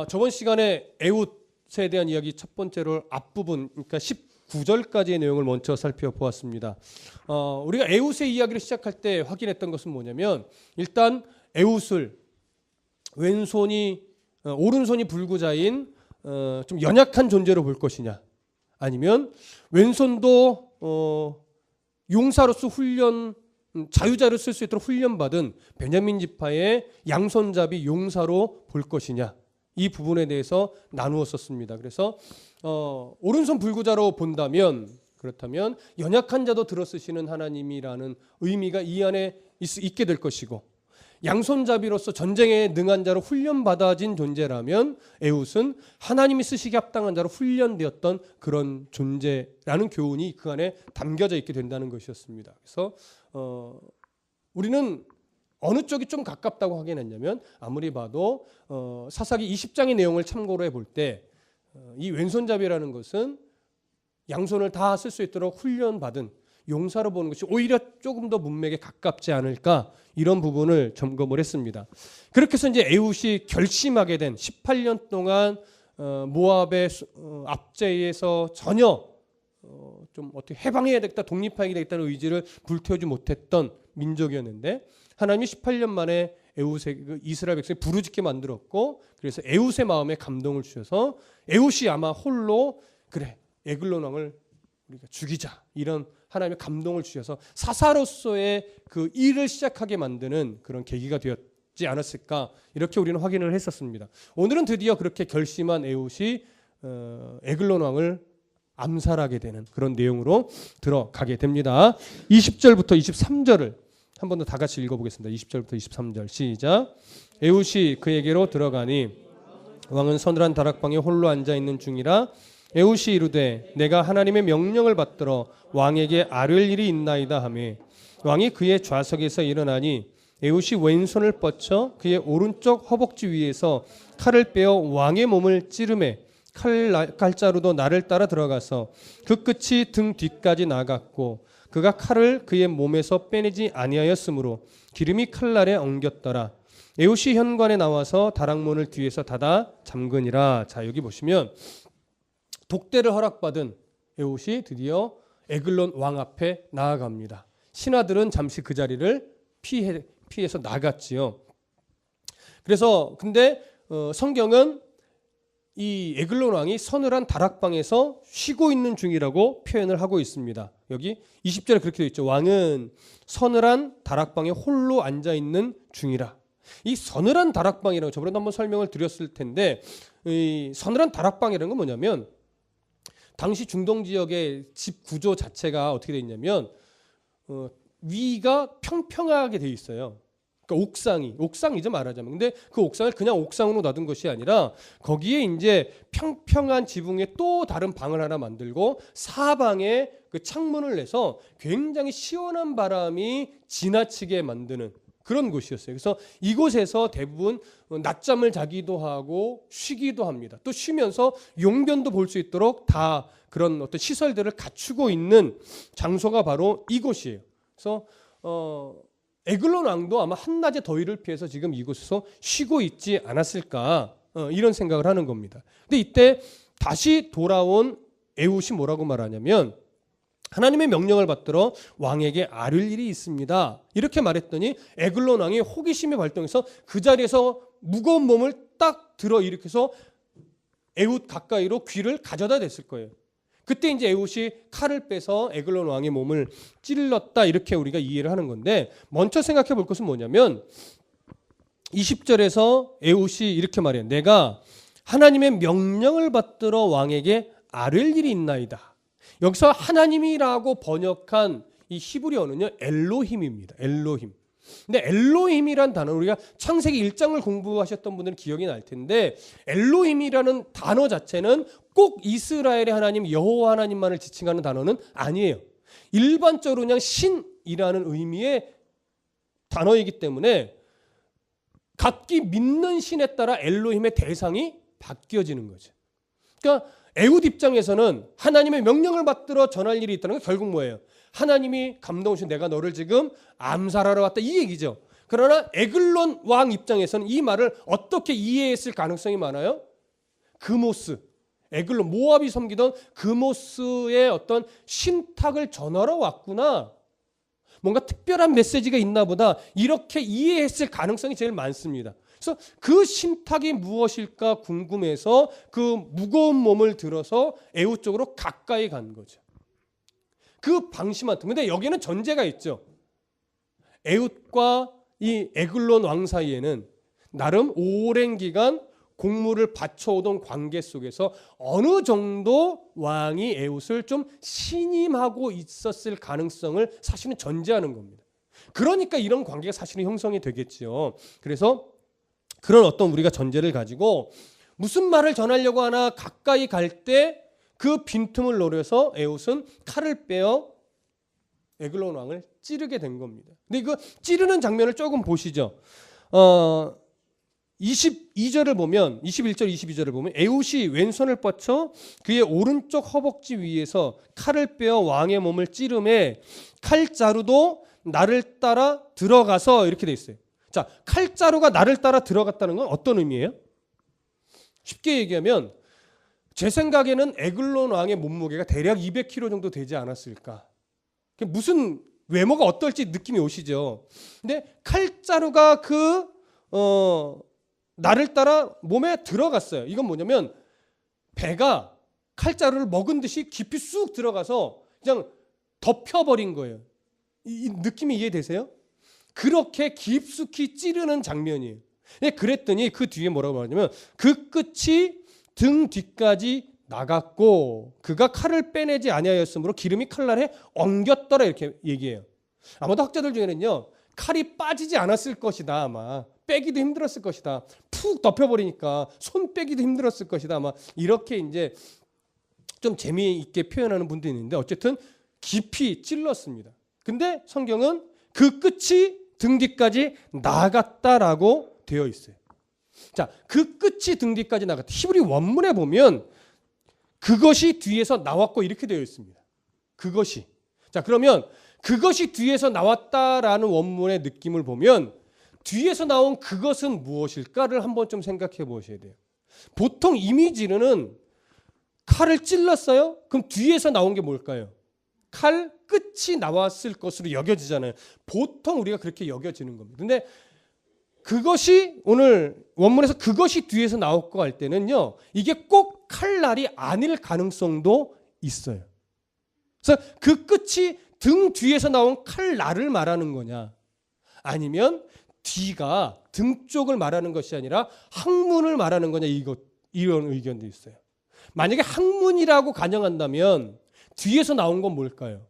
저번 시간에 에훗에 대한 이야기 첫 번째로 앞부분, 그러니까 19절까지의 내용을 먼저 살펴보았습니다. 우리가 에훗의 이야기를 시작할 때 확인했던 것은 뭐냐면, 일단 에훗을 오른손이 불구자인 좀 연약한 존재로 볼 것이냐, 아니면 왼손도 용사로서 자유자를 쓸 수 있도록 훈련받은 베냐민 지파의 양손잡이 용사로 볼 것이냐, 이 부분에 대해서 나누었었습니다. 그래서 오른손 불구자로 본다면, 그렇다면 연약한 자도 들어쓰시는 하나님이라는 의미가 이 안에 있게 될 것이고, 양손잡이로서 전쟁에 능한 자로 훈련받아진 존재라면 에훗은 하나님이 쓰시기 합당한 자로 훈련되었던 그런 존재라는 교훈이 그 안에 담겨져 있게 된다는 것이었습니다. 그래서 우리는 어느 쪽이 좀 가깝다고 확인했냐면, 아무리 봐도 사사기 20장의 내용을 참고로 해볼 때 이 왼손잡이라는 것은 양손을 다 쓸 수 있도록 훈련받은 용사로 보는 것이 오히려 조금 더 문맥에 가깝지 않을까, 이런 부분을 점검을 했습니다. 그렇게 해서 이제 에훗이 결심하게 된 18년 동안 모압의 압제에서 전혀 좀 어떻게 해방해야 되겠다, 독립해야 되겠다는 의지를 불태우지 못했던 민족이었는데, 하나님이 18년 만에 에훗의 이스라엘 백성이 부르짖게 만들었고, 그래서 에훗의 마음에 감동을 주셔서 에훗이 아마 홀로 그래 에글론 왕을 우리가 죽이자, 이런 하나님의 감동을 주셔서 사사로서의 그 일을 시작하게 만드는 그런 계기가 되었지 않았을까, 이렇게 우리는 확인을 했었습니다. 오늘은 드디어 그렇게 결심한 에훗이 에글론 왕을 암살하게 되는 그런 내용으로 들어가게 됩니다. 20절부터 23절을 한 번 더 다 같이 읽어보겠습니다. 20절부터 23절 시작. 에훗이 그에게로 들어가니 왕은 서늘한 다락방에 홀로 앉아있는 중이라. 에훗이 이르되 내가 하나님의 명령을 받들어 왕에게 아뢰 일이 있나이다 하며, 왕이 그의 좌석에서 일어나니 에훗이 왼손을 뻗쳐 그의 오른쪽 허벅지 위에서 칼을 빼어 왕의 몸을 찌르매 칼자루도 나를 따라 들어가서 그 끝이 등 뒤까지 나갔고, 그가 칼을 그의 몸에서 빼내지 아니하였으므로 기름이 칼날에 엉겼더라. 에훗이 현관에 나와서 다락문을 뒤에서 닫아 잠그니라. 자, 여기 보시면 독대를 허락받은 에훗이 드디어 에글론 왕 앞에 나아갑니다. 신하들은 잠시 그 자리를 피해서 나갔지요. 그래서 근데 성경은 이 에글론 왕이 서늘한 다락방에서 쉬고 있는 중이라고 표현을 하고 있습니다. 여기 20절에 그렇게 되어 있죠. 왕은 서늘한 다락방에 홀로 앉아 있는 중이라. 이 서늘한 다락방이라고 저번에도 한번 설명을 드렸을 텐데, 이 서늘한 다락방이라는 건 뭐냐면, 당시 중동 지역의 집 구조 자체가 어떻게 되어 있냐면 위가 평평하게 되어 있어요. 그러니까 옥상이죠, 말하자면. 근데 그 옥상을 그냥 옥상으로 놔둔 것이 아니라 거기에 이제 평평한 지붕에 또 다른 방을 하나 만들고 사방에 그 창문을 내서 굉장히 시원한 바람이 지나치게 만드는 그런 곳이었어요. 그래서 이곳에서 대부분 낮잠을 자기도 하고 쉬기도 합니다. 또 쉬면서 용변도 볼 수 있도록 다 그런 어떤 시설들을 갖추고 있는 장소가 바로 이곳이에요. 그래서 에글론 왕도 아마 한낮의 더위를 피해서 지금 이곳에서 쉬고 있지 않았을까, 이런 생각을 하는 겁니다. 근데 이때 다시 돌아온 에훗이 뭐라고 말하냐면, 하나님의 명령을 받들어 왕에게 아뢰 일이 있습니다, 이렇게 말했더니 에글론 왕이 호기심이 발동해서 그 자리에서 무거운 몸을 딱 들어 일으켜서 에훗 가까이로 귀를 가져다 댔을 거예요. 그때 이제 에훗이 칼을 빼서 에글론 왕의 몸을 찔렀다, 이렇게 우리가 이해를 하는 건데, 먼저 생각해 볼 것은 뭐냐면 20절에서 에훗이 이렇게 말해요. 내가 하나님의 명령을 받들어 왕에게 아뢰 일이 있나이다. 여기서 하나님이라고 번역한 이 히브리어는요, 엘로힘입니다. 엘로힘. 근데 엘로힘이란 단어, 우리가 창세기 1장을 공부하셨던 분들은 기억이 날 텐데, 엘로힘이라는 단어 자체는 꼭 이스라엘의 하나님 여호와 하나님만을 지칭하는 단어는 아니에요. 일반적으로 그냥 신이라는 의미의 단어이기 때문에 각기 믿는 신에 따라 엘로힘의 대상이 바뀌어지는 거죠. 그러니까 에훗 입장에서는 하나님의 명령을 받들어 전할 일이 있다는 건 결국 뭐예요? 하나님이 감동을 주신 내가 너를 지금 암살하러 왔다, 이 얘기죠. 그러나 에글론 왕 입장에서는 이 말을 어떻게 이해했을 가능성이 많아요? 그모스, 에글론, 모압이 섬기던 그모스의 어떤 신탁을 전하러 왔구나. 뭔가 특별한 메시지가 있나 보다. 이렇게 이해했을 가능성이 제일 많습니다. 그래서 그 신탁이 무엇일까 궁금해서 그 무거운 몸을 들어서 에웃 쪽으로 가까이 간 거죠. 그 방심한 틈. 근데 여기는 전제가 있죠. 에웃과 이 에글론 왕 사이에는 나름 오랜 기간 공물을 바쳐오던 관계 속에서 어느 정도 왕이 에웃을 좀 신임하고 있었을 가능성을 사실은 전제하는 겁니다. 그러니까 이런 관계가 사실은 형성이 되겠지요. 그래서 그런 어떤 우리가 전제를 가지고 무슨 말을 전하려고 하나 가까이 갈 때 그 빈틈을 노려서 에웃은 칼을 빼어 에글론 왕을 찌르게 된 겁니다. 근데 그 찌르는 장면을 조금 보시죠. 22절을 보면 21절 22절을 보면 에웃이 왼손을 뻗쳐 그의 오른쪽 허벅지 위에서 칼을 빼어 왕의 몸을 찌르매 칼자루도 나를 따라 들어가서 이렇게 돼 있어요. 자, 칼자루가 나를 따라 들어갔다는 건 어떤 의미예요? 쉽게 얘기하면 제 생각에는 에글론 왕의 몸무게가 대략 200kg 정도 되지 않았을까. 무슨 외모가 어떨지 느낌이 오시죠. 근데 칼자루가 나를 따라 몸에 들어갔어요. 이건 뭐냐면 배가 칼자루를 먹은 듯이 깊이 쑥 들어가서 그냥 덮여버린 거예요. 이 느낌이 이해되세요? 그렇게 깊숙이 찌르는 장면이에요. 그랬더니 그 뒤에 뭐라고 말하냐면 그 끝이 등 뒤까지 나갔고 그가 칼을 빼내지 아니하였으므로 기름이 칼날에 엉겼더라 이렇게 얘기해요. 아마도 학자들 중에는요. 칼이 빠지지 않았을 것이다. 아마 빼기도 힘들었을 것이다. 푹 덮여버리니까 손 빼기도 힘들었을 것이다. 아마 이렇게 이제 좀 재미있게 표현하는 분도 있는데 어쨌든 깊이 찔렀습니다. 근데 성경은 그 끝이 등 뒤까지 나갔다라고 되어 있어요. 자, 그 끝이 등 뒤까지 나갔다. 히브리 원문에 보면 그것이 뒤에서 나왔고 이렇게 되어 있습니다. 그것이. 자, 그러면 그것이 뒤에서 나왔다라는 원문의 느낌을 보면 뒤에서 나온 그것은 무엇일까를 한번 좀 생각해 보셔야 돼요. 보통 이미지로는 칼을 찔렀어요? 그럼 뒤에서 나온 게 뭘까요? 칼 끝이 나왔을 것으로 여겨지잖아요. 보통 우리가 그렇게 여겨지는 겁니다. 근데 그것이 오늘 원문에서 그것이 뒤에서 나왔고 할 때는요. 이게 꼭 칼날이 아닐 가능성도 있어요. 그래서 그 끝이 등 뒤에서 나온 칼날을 말하는 거냐 아니면 뒤가 등 쪽을 말하는 것이 아니라 항문을 말하는 거냐 이런 의견도 있어요. 만약에 항문이라고 가정한다면 뒤에서 나온 건 뭘까요?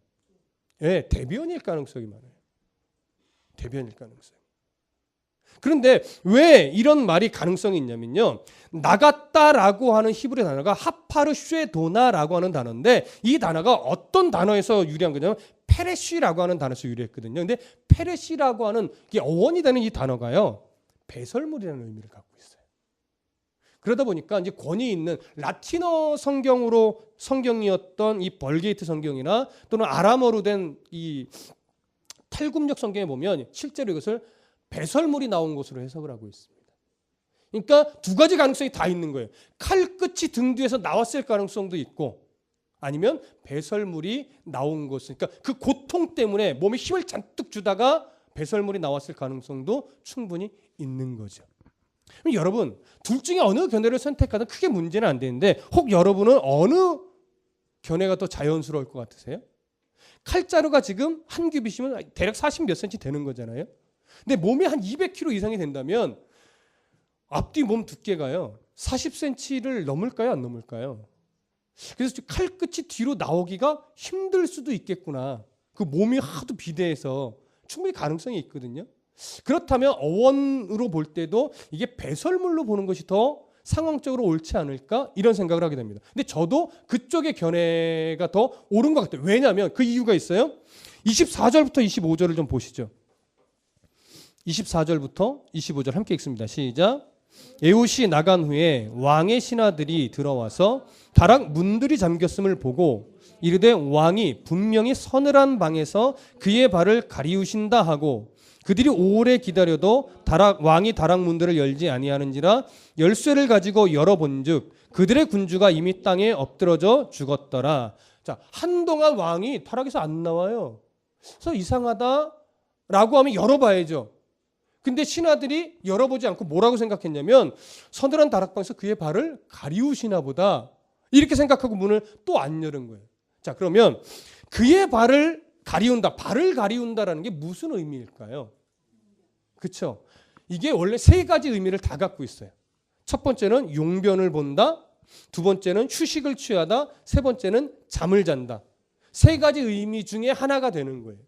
예, 대변일 가능성이 많아요. 대변일 가능성. 그런데 왜 이런 말이 가능성이 있냐면요. 나갔다라고 하는 히브리 단어가 하파르쉐도나라고 하는 단어인데 이 단어가 어떤 단어에서 유래한 거냐면 페레시라고 하는 단어에서 유래했거든요. 근데 페레시라고 하는 이게 어원이 되는 이 단어가요. 배설물이라는 의미를 갖고 있어요. 그러다 보니까 이제 권위 있는 라틴어 성경이었던 이 벌게이트 성경이나 또는 아람어로 된 이 탈굽력 성경에 보면 실제로 이것을 배설물이 나온 것으로 해석을 하고 있습니다. 그러니까 두 가지 가능성이 다 있는 거예요. 칼 끝이 등 뒤에서 나왔을 가능성도 있고 아니면 배설물이 나온 것은 그러니까 그 고통 때문에 몸에 힘을 잔뜩 주다가 배설물이 나왔을 가능성도 충분히 있는 거죠. 그럼 여러분 둘 중에 어느 견해를 선택하든 크게 문제는 안 되는데 혹 여러분은 어느 견해가 더 자연스러울 것 같으세요? 칼자루가 지금 한 규빗이면 대략 40 몇 cm 되는 거잖아요. 근데 몸이 한 200kg 이상이 된다면 앞뒤 몸 두께가요 40cm를 넘을까요? 안 넘을까요? 그래서 칼끝이 뒤로 나오기가 힘들 수도 있겠구나. 그 몸이 하도 비대해서 충분히 가능성이 있거든요. 그렇다면 어원으로 볼 때도 이게 배설물로 보는 것이 더 상황적으로 옳지 않을까 이런 생각을 하게 됩니다. 근데 저도 그쪽의 견해가 더 옳은 것 같아요. 왜냐하면 그 이유가 있어요. 24절부터 25절을 좀 보시죠. 24절부터 25절 함께 읽습니다. 시작. 에웃이 나간 후에 왕의 신하들이 들어와서 다락 문들이 잠겼음을 보고 이르되 왕이 분명히 서늘한 방에서 그의 발을 가리우신다 하고 그들이 오래 기다려도 왕이 다락 문들을 열지 아니하는지라 열쇠를 가지고 열어본즉 그들의 군주가 이미 땅에 엎드러져 죽었더라. 자, 한동안 왕이 다락에서 안 나와요. 그래서 이상하다라고 하면 열어봐야죠. 근데 신하들이 열어보지 않고 뭐라고 생각했냐면 서늘한 다락방에서 그의 발을 가리우시나 보다 이렇게 생각하고 문을 또 안 열은 거예요. 자, 그러면 그의 발을 가리운다라는 게 무슨 의미일까요? 그렇죠? 이게 원래 세 가지 의미를 다 갖고 있어요. 첫 번째는 용변을 본다, 두 번째는 휴식을 취하다, 세 번째는 잠을 잔다. 세 가지 의미 중에 하나가 되는 거예요.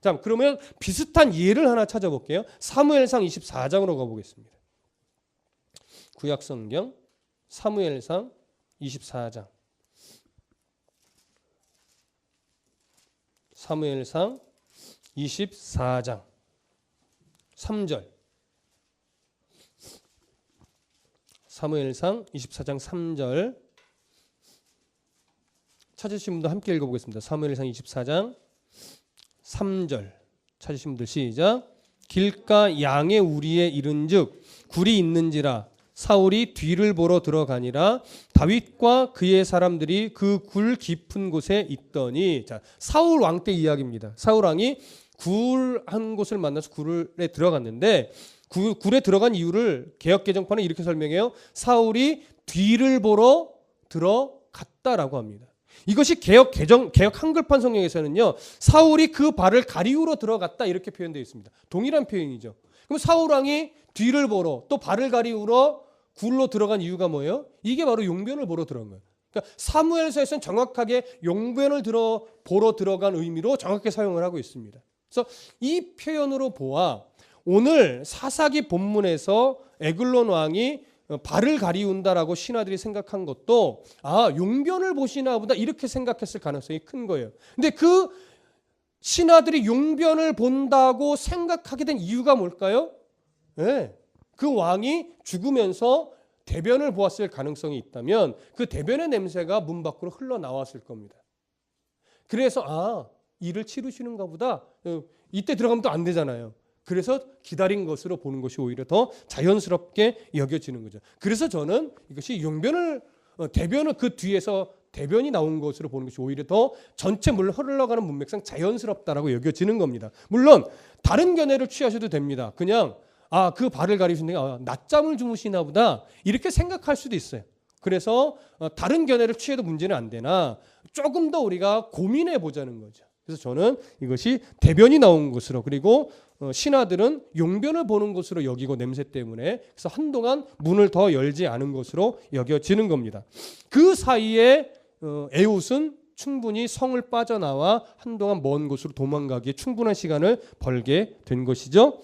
자, 그러면 비슷한 예를 하나 찾아볼게요. 사무엘상 24장으로 가보겠습니다. 구약성경 사무엘상 24장. 사무엘상 24장 3절. 사무엘상 24장 3절. 찾으신 분들 함께 읽어보겠습니다. 사무엘상 24장 3절. 찾으신 분들 시작. 길가 양의 우리에 이른즉 굴이 있는지라 사울이 뒤를 보러 들어가니라 다윗과 그의 사람들이 그 굴 깊은 곳에 있더니. 자, 사울 왕 때 이야기입니다. 사울 왕이 굴 한 곳을 만나서 굴에 들어갔는데 굴에 들어간 이유를 개역개정판은 이렇게 설명해요. 사울이 뒤를 보러 들어갔다라고 합니다. 이것이 개역 한글판 성경에서는요, 사울이 그 발을 가리우러 들어갔다 이렇게 표현되어 있습니다. 동일한 표현이죠. 그럼 사울 왕이 뒤를 보러 또 발을 가리우러 굴로 들어간 이유가 뭐예요? 이게 바로 용변을 보러 들어간 거예요. 그러니까 사무엘서에서는 정확하게 용변을 보러 들어간 의미로 정확하게 사용을 하고 있습니다. 그래서 이 표현으로 보아 오늘 사사기 본문에서 에글론 왕이 발을 가리운다라고 신하들이 생각한 것도 용변을 보시나 보다 이렇게 생각했을 가능성이 큰 거예요. 근데 그 신하들이 용변을 본다고 생각하게 된 이유가 뭘까요? 네, 그 왕이 죽으면서 대변을 보았을 가능성이 있다면 그 대변의 냄새가 문 밖으로 흘러나왔을 겁니다. 그래서 일을 치르시는가 보다. 이때 들어가면 또 안 되잖아요. 그래서 기다린 것으로 보는 것이 오히려 더 자연스럽게 여겨지는 거죠. 그래서 저는 이것이 대변을 그 뒤에서 대변이 나온 것으로 보는 것이 오히려 더 전체 물 흘러가는 문맥상 자연스럽다라고 여겨지는 겁니다. 물론 다른 견해를 취하셔도 됩니다. 그냥 그 발을 가리시는데 낮잠을 주무시나 보다 이렇게 생각할 수도 있어요. 그래서 다른 견해를 취해도 문제는 안 되나 조금 더 우리가 고민해 보자는 거죠. 그래서 저는 이것이 대변이 나온 것으로, 그리고 신하들은 용변을 보는 것으로 여기고 냄새 때문에, 그래서 한동안 문을 더 열지 않은 것으로 여겨지는 겁니다. 그 사이에 에훗은 충분히 성을 빠져나와 한동안 먼 곳으로 도망가기에 충분한 시간을 벌게 된 것이죠.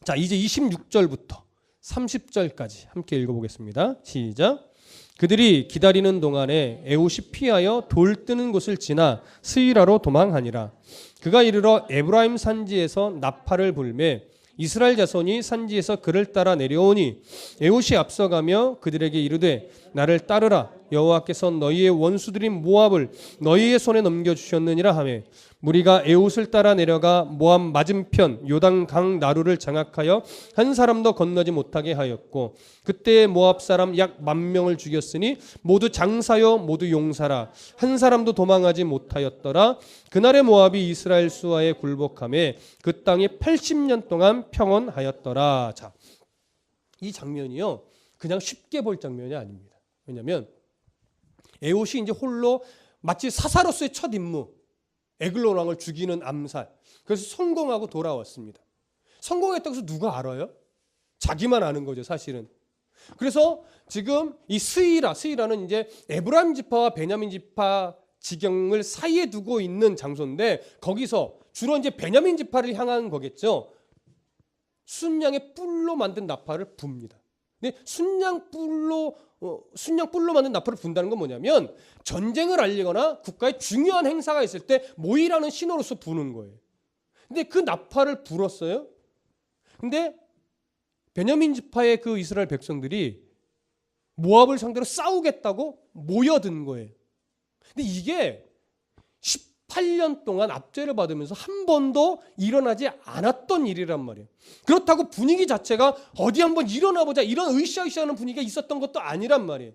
자, 이제 26절부터 30절까지 함께 읽어보겠습니다. 시작. 그들이 기다리는 동안에 에훗이 피하여 돌 뜨는 곳을 지나 스이라로 도망하니라. 그가 이르러 에브라임 산지에서 나팔을 불매 이스라엘 자손이 산지에서 그를 따라 내려오니 에훗이 앞서가며 그들에게 이르되 나를 따르라. 여호와께서 너희의 원수들인 모압을 너희의 손에 넘겨주셨느니라 하매 무리가 에훗을 따라 내려가 모압 맞은편 요단강 나루를 장악하여 한 사람도 건너지 못하게 하였고 그때 모압 사람 약 10,000명을 죽였으니 모두 장사요 모두 용사라. 한 사람도 도망하지 못하였더라. 그날의 모압이 이스라엘 수하에 굴복하며 그 땅이 80년 동안 평온하였더라. 자, 이 장면이요 그냥 쉽게 볼 장면이 아닙니다. 왜냐하면 에훗이 이제 홀로 마치 사사로서의 첫 임무, 에글론 왕을 죽이는 암살, 그래서 성공하고 돌아왔습니다. 성공했다고 해서 누가 알아요? 자기만 아는 거죠, 사실은. 그래서 지금 이 스이라는 이제 에브라임 지파와 베냐민 지파 지경을 사이에 두고 있는 장소인데 거기서 주로 이제 베냐민 지파를 향한 거겠죠. 순양의 뿔로 만든 나팔을 붑니다. 근데 순양 뿔로 만든 나팔을 분다는 건 뭐냐면 전쟁을 알리거나 국가의 중요한 행사가 있을 때 모이라는 신호로서 부는 거예요. 근데 그 나팔을 불었어요. 근데 베냐민 지파의 그 이스라엘 백성들이 모압을 상대로 싸우겠다고 모여든 거예요. 근데 이게 18년 동안 압제를 받으면서 한 번도 일어나지 않았던 일이란 말이에요. 그렇다고 분위기 자체가 어디 한번 일어나보자 이런 으쌰으쌰하는 분위기가 있었던 것도 아니란 말이에요.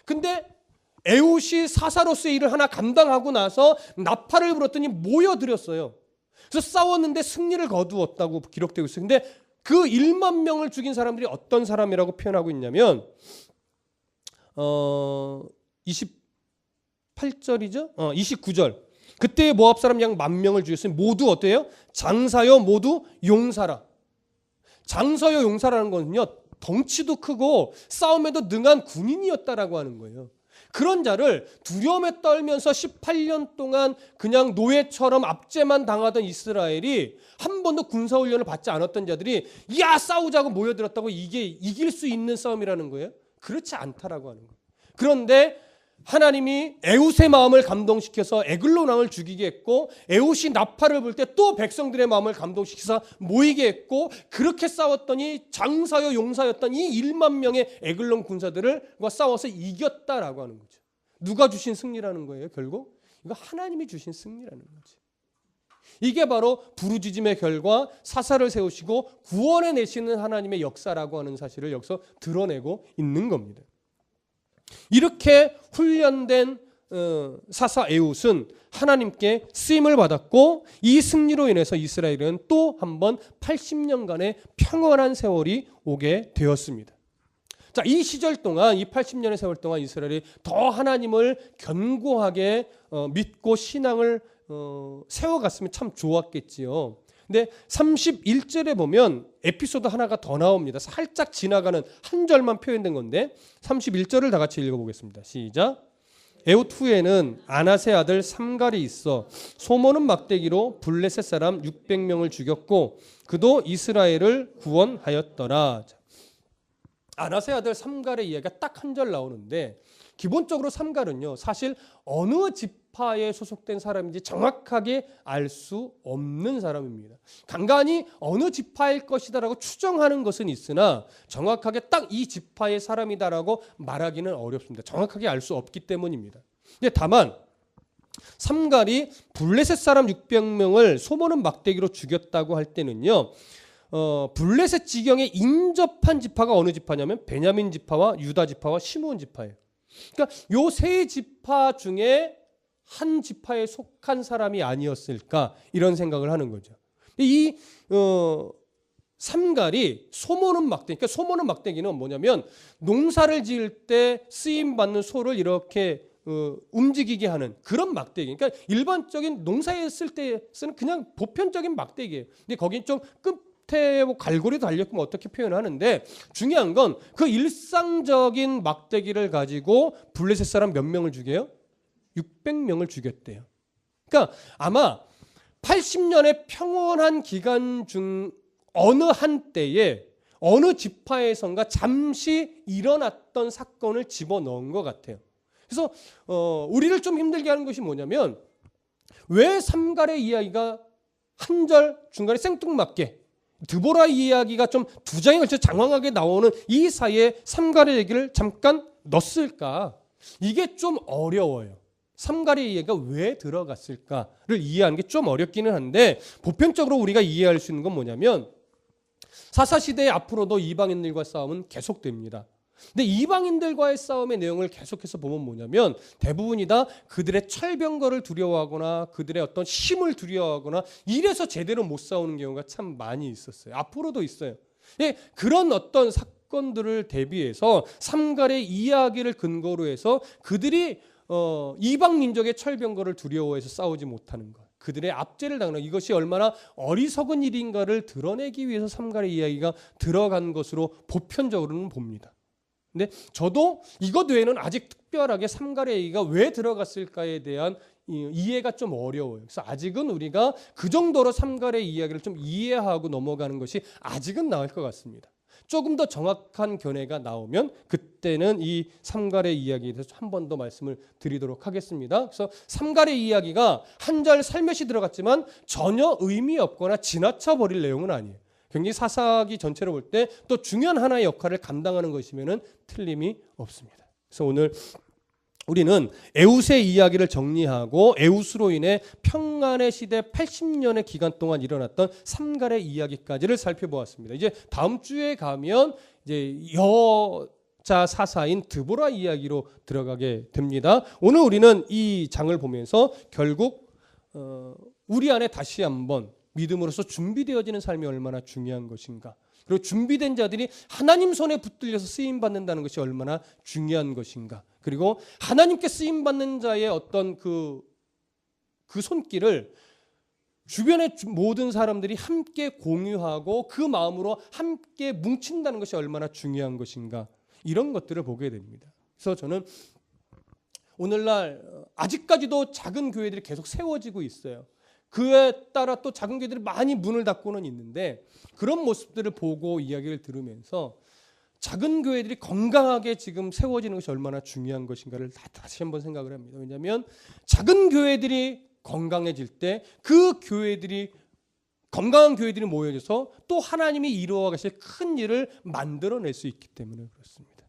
근데 에훗이 사사로스의 일을 하나 감당하고 나서 나팔을 불었더니 모여들었어요. 그래서 싸웠는데 승리를 거두었다고 기록되고 있어요. 근데 그 1만 명을 죽인 사람들이 어떤 사람이라고 표현하고 있냐면 28절이죠? 29절. 그때 모압 사람 약 10,000명을 죽였으니 모두 어때요? 장사여 모두 용사라. 장사여 용사라는 것은요, 덩치도 크고 싸움에도 능한 군인이었다라고 하는 거예요. 그런 자를 두려움에 떨면서 18년 동안 그냥 노예처럼 압제만 당하던 이스라엘이 한 번도 군사훈련을 받지 않았던 자들이 야 싸우자고 모여들었다고 이게 이길 수 있는 싸움이라는 거예요? 그렇지 않다라고 하는 거예요. 그런데 하나님이 에훗의 마음을 감동시켜서 에글론 왕을 죽이게 했고 에훗이 나팔을 불 때 또 백성들의 마음을 감동시켜서 모이게 했고 그렇게 싸웠더니 장사여 용사였던 이 1만 명의 에글론 군사들과 싸워서 이겼다라고 하는 거죠. 누가 주신 승리라는 거예요? 결국 이거 하나님이 주신 승리라는 거죠. 이게 바로 부르짖음의 결과 사사를 세우시고 구원해 내시는 하나님의 역사라고 하는 사실을 여기서 드러내고 있는 겁니다. 이렇게 훈련된 사사 에훗은 하나님께 쓰임을 받았고 이 승리로 인해서 이스라엘은 또 한 번 80년간의 평안한 세월이 오게 되었습니다. 자, 이 시절 동안 이 80년의 세월 동안 이스라엘이 더 하나님을 견고하게 믿고 신앙을 세워갔으면 참 좋았겠지요. 근데 31절에 보면 에피소드 하나가 더 나옵니다. 살짝 지나가는 한 절만 표현된 건데 31절을 다 같이 읽어보겠습니다. 시작. 에훗 후에는 아낫의 아들 삼갈이 있어 소모는 막대기로 블레셋 사람 600명을 죽였고 그도 이스라엘을 구원하였더라. 아낫의 아들 삼갈의 이야기가 딱 한 절 나오는데 기본적으로 삼갈은요 사실 어느 지파에 소속된 사람인지 정확하게 알 수 없는 사람입니다. 간간히 어느 지파일 것이다라고 추정하는 것은 있으나 정확하게 딱 이 지파의 사람이다라고 말하기는 어렵습니다. 정확하게 알 수 없기 때문입니다. 근데 다만 삼갈이 블레셋 사람 600명을 소모는 막대기로 죽였다고 할 때는요 블레셋 지경에 인접한 지파가 어느 지파냐면 베냐민 지파와 유다 지파와 시므온 지파예요. 그러니까 요 세 지파 중에 한 지파에 속한 사람이 아니었을까 이런 생각을 하는 거죠. 이 삼갈이 소모는 막대기, 그러니까 소모는 막대기는 뭐냐면 농사를 지을 때 쓰임 받는 소를 이렇게 움직이게 하는 그런 막대기. 그러니까 일반적인 농사에 쓸 때 쓰는 그냥 보편적인 막대기예요. 근데 거긴 좀 끝에 뭐 갈고리도 달렸고 어떻게 표현하는데 중요한 건 그 일상적인 막대기를 가지고 블레셋 사람 몇 명을 죽여요? 600명을 죽였대요. 그러니까 아마 80년의 평온한 기간 중 어느 한때에 어느 지파에선가 잠시 일어났던 사건을 집어넣은 것 같아요. 그래서 우리를 좀 힘들게 하는 것이 뭐냐면 왜 삼갈의 이야기가 한 절 중간에 생뚱맞게 드보라 이야기가 좀 두 장에 걸쳐 장황하게 나오는 이 사이에 삼갈의 얘기를 잠깐 넣었을까? 이게 좀 어려워요. 삼갈의 이야기가 왜 들어갔을까를 이해하는 게 좀 어렵기는 한데 보편적으로 우리가 이해할 수 있는 건 뭐냐면 사사시대의 앞으로도 이방인들과 싸움은 계속됩니다. 근데 이방인들과의 싸움의 내용을 계속해서 보면 뭐냐면 대부분이 다 그들의 철병거를 두려워하거나 그들의 어떤 힘을 두려워하거나 이래서 제대로 못 싸우는 경우가 참 많이 있었어요. 앞으로도 있어요. 예, 그런 어떤 사건들을 대비해서 삼갈의 이야기를 근거로 해서 그들이 이방 민족의 철병거를 두려워해서 싸우지 못하는 것, 그들의 압제를 당하는 이것이 얼마나 어리석은 일인가를 드러내기 위해서 삼갈의 이야기가 들어간 것으로 보편적으로는 봅니다. 근데 저도 이것 외에는 아직 특별하게 삼갈의 얘기가 왜 들어갔을까에 대한 이해가 좀 어려워요. 그래서 아직은 우리가 그 정도로 삼갈의 이야기를 좀 이해하고 넘어가는 것이 아직은 나을 것 같습니다. 조금 더 정확한 견해가 나오면 그때는 이 삼갈의 이야기에 대해서 한 번 더 말씀을 드리도록 하겠습니다. 그래서 삼갈의 이야기가 한 절 살며시 들어갔지만 전혀 의미 없거나 지나쳐 버릴 내용은 아니에요. 굉장히 사사기 전체로 볼 때 또 중요한 하나의 역할을 감당하는 것이면은 틀림이 없습니다. 그래서 오늘 우리는 에웃의 이야기를 정리하고 에웃으로 인해 평안의 시대 80년의 기간 동안 일어났던 삼갈의 이야기까지를 살펴보았습니다. 이제 다음 주에 가면 이제 여자 사사인 드보라 이야기로 들어가게 됩니다. 오늘 우리는 이 장을 보면서 결국 우리 안에 다시 한번 믿음으로써 준비되어지는 삶이 얼마나 중요한 것인가, 그리고 준비된 자들이 하나님 손에 붙들려서 쓰임 받는다는 것이 얼마나 중요한 것인가, 그리고 하나님께 쓰임 받는 자의 어떤 그 손길을 주변의 모든 사람들이 함께 공유하고 그 마음으로 함께 뭉친다는 것이 얼마나 중요한 것인가, 이런 것들을 보게 됩니다. 그래서 저는 오늘날 아직까지도 작은 교회들이 계속 세워지고 있어요. 그에 따라 또 작은 교회들이 많이 문을 닫고는 있는데, 그런 모습들을 보고 이야기를 들으면서 작은 교회들이 건강하게 지금 세워지는 것이 얼마나 중요한 것인가를 다시 한번 생각을 합니다. 왜냐하면 작은 교회들이 건강해질 때 그 교회들이, 건강한 교회들이 모여져서 또 하나님이 이루어 가실 큰 일을 만들어낼 수 있기 때문에 그렇습니다.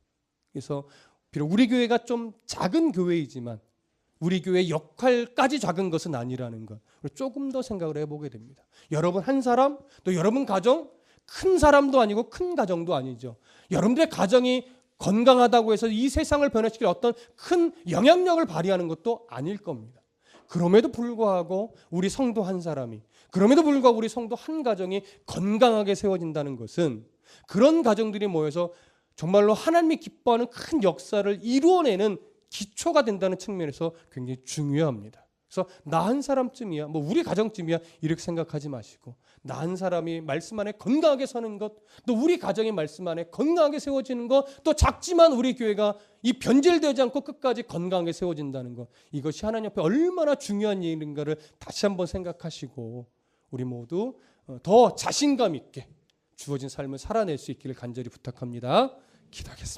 그래서 비록 우리 교회가 좀 작은 교회이지만 우리 교회의 역할까지 작은 것은 아니라는 것, 조금 더 생각을 해보게 됩니다. 여러분 한 사람, 또 여러분 가정, 큰 사람도 아니고 큰 가정도 아니죠. 여러분들의 가정이 건강하다고 해서 이 세상을 변화시킬 어떤 큰 영향력을 발휘하는 것도 아닐 겁니다. 그럼에도 불구하고 우리 성도 한 사람이, 그럼에도 불구하고 우리 성도 한 가정이 건강하게 세워진다는 것은 그런 가정들이 모여서 정말로 하나님이 기뻐하는 큰 역사를 이루어내는 기초가 된다는 측면에서 굉장히 중요합니다. 그래서 나 한 사람쯤이야, 뭐 우리 가정쯤이야, 이렇게 생각하지 마시고 나 한 사람이 말씀 안에 건강하게 서는 것, 또 우리 가정이 말씀 안에 건강하게 세워지는 것, 또 작지만 우리 교회가 이 변질되지 않고 끝까지 건강하게 세워진다는 것, 이것이 하나님 앞에 얼마나 중요한 일인가를 다시 한번 생각하시고 우리 모두 더 자신감 있게 주어진 삶을 살아낼 수 있기를 간절히 부탁합니다. 기도하겠습니다.